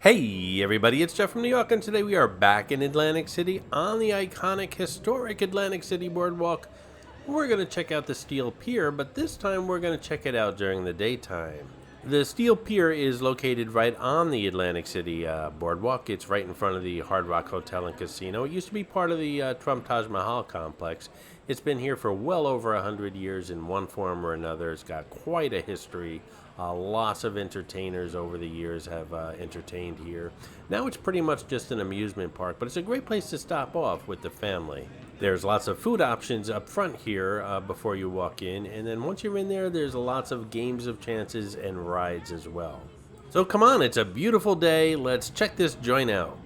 Hey everybody, it's Jeff from New York, and today we are back in Atlantic City on the iconic, historic Atlantic City Boardwalk. We're going to check out the Steel Pier, but this time we're going to check it out during the daytime. The Steel Pier is located right on the Atlantic City Boardwalk. It's right in front of the Hard Rock Hotel and Casino. It used to be part of the Trump Taj Mahal complex. It's been here for well over 100 years in one form or another. It's got quite a history. Lots of entertainers over the years have entertained here. Now it's pretty much just an amusement park, but it's a great place to stop off with the family. There's lots of food options up front here before you walk in, and then once you're in there, there's lots of games of chances and rides as well. So come on, it's a beautiful day. Let's check this joint out.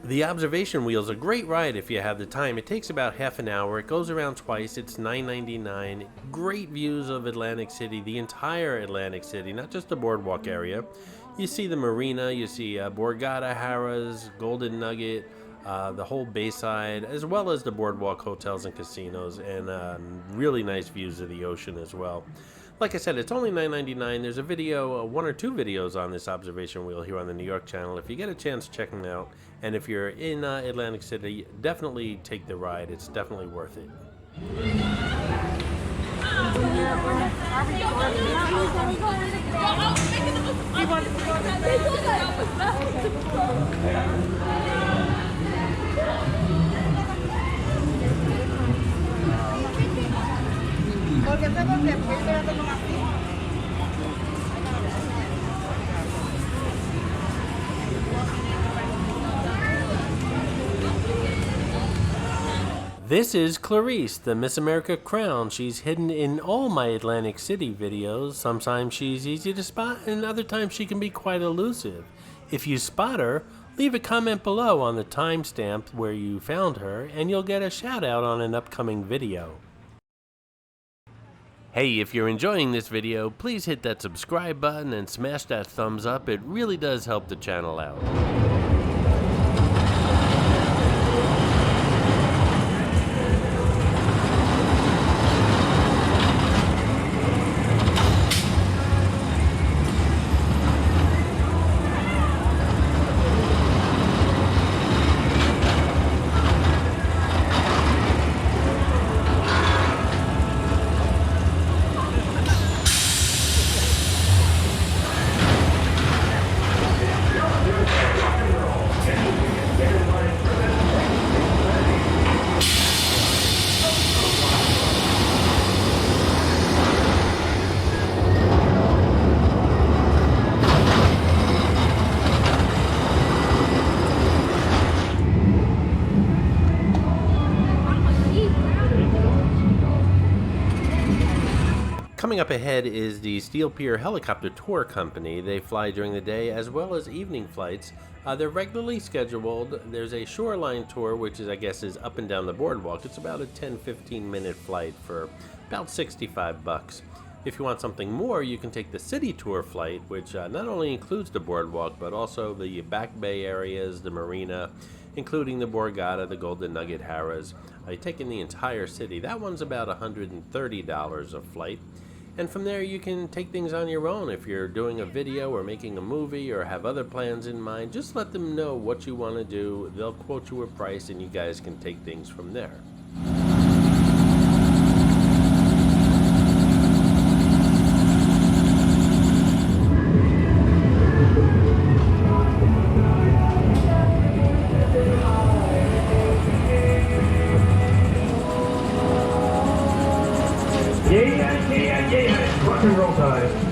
The observation wheel is a great ride if you have the time. It takes about half an hour. It goes around twice. It's $9.99. Great views of Atlantic City, the entire Atlantic City, not just the boardwalk area. You see the marina, you see Borgata, Harrah's, Golden Nugget, the whole Bayside, as well as the boardwalk hotels and casinos, and really nice views of the ocean as well. Like I said, it's only $9.99. There's a video, one or two videos on this observation wheel here on the New York channel. If you get a chance, check them out. And if you're in Atlantic City, definitely take the ride. It's definitely worth it. This is Clarice, the Miss America crown. She's hidden in all my Atlantic City videos. Sometimes she's easy to spot, and other times she can be quite elusive. If you spot her, leave a comment below on the timestamp where you found her, and you'll get a shout out on an upcoming video. Hey, if you're enjoying this video, please hit that subscribe button and smash that thumbs up. It really does help the channel out. Coming up ahead is the Steel Pier Helicopter Tour Company. They fly during the day as well as evening flights. They're regularly scheduled. There's a shoreline tour, which is, I guess, is up and down the boardwalk. It's about a 10-15 minute flight for about $65. If you want something more, you can take the city tour flight, which not only includes the boardwalk, but also the back bay areas, the marina, including the Borgata, the Golden Nugget Harrah's. You're taking the entire city. That one's about $130 a flight. And from there, you can take things on your own. If you're doing a video or making a movie or have other plans in mind, just let them know what you want to do. They'll quote you a price, and you guys can take things from there. Yeah. Rock and roll time.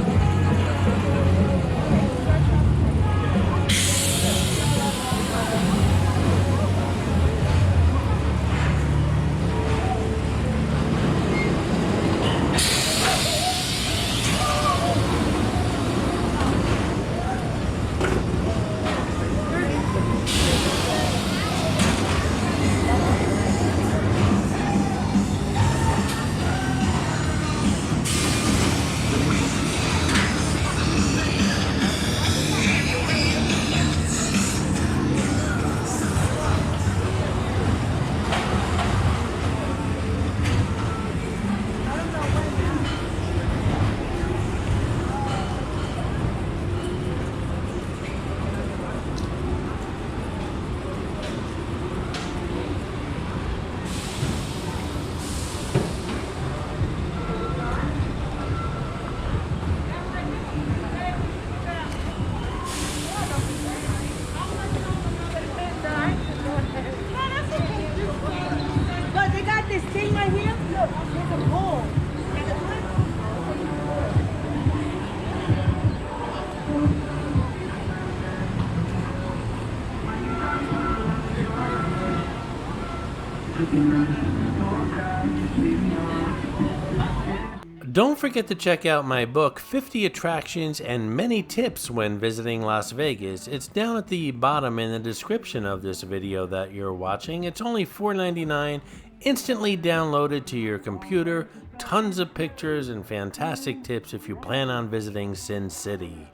Don't forget to check out my book, 50 Attractions and Many Tips When Visiting Las Vegas. It's down at the bottom in the description of this video that you're watching. It's only $4.99, instantly downloaded to your computer, tons of pictures and fantastic tips if you plan on visiting Sin City.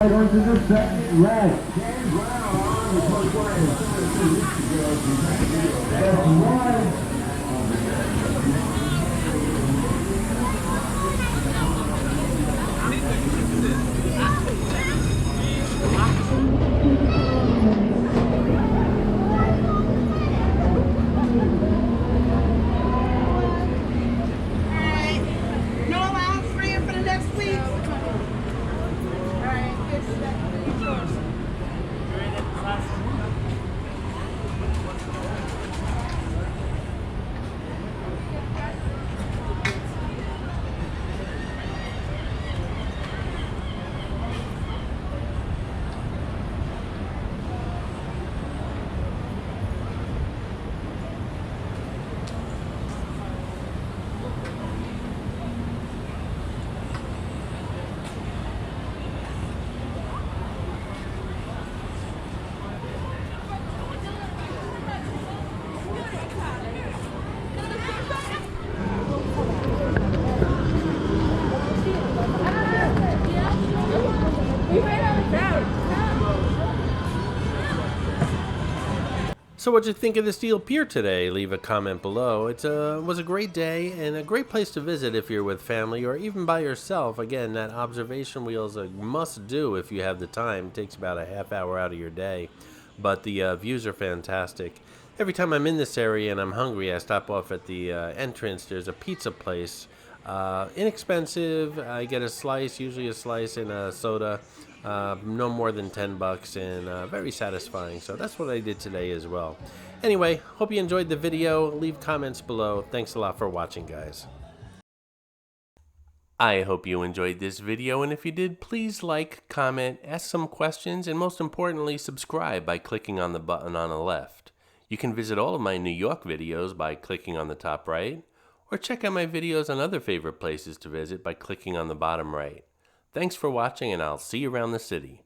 On to the second round. James Brown on the first line. That's one. So what'd you think of the Steel Pier today? Leave a comment below. It was a great day and a great place to visit if you're with family or even by yourself. Again, that observation wheel is a must-do if you have the time. It takes about a half hour out of your day, but the views are fantastic. Every time I'm in this area and I'm hungry, I stop off at the entrance. There's a pizza place. Inexpensive. I get a slice, usually a slice and a soda. No more than $10 and very satisfying. So that's what I did today as well. Anyway, hope you enjoyed the video. Leave comments below. Thanks a lot for watching, guys. I hope you enjoyed this video, and if you did, please like, comment, ask some questions, and most importantly, subscribe by clicking on the button on the left. You can visit all of my New York videos by clicking on the top right, or check out my videos on other favorite places to visit by clicking on the bottom right. Thanks for watching, and I'll see you around the city.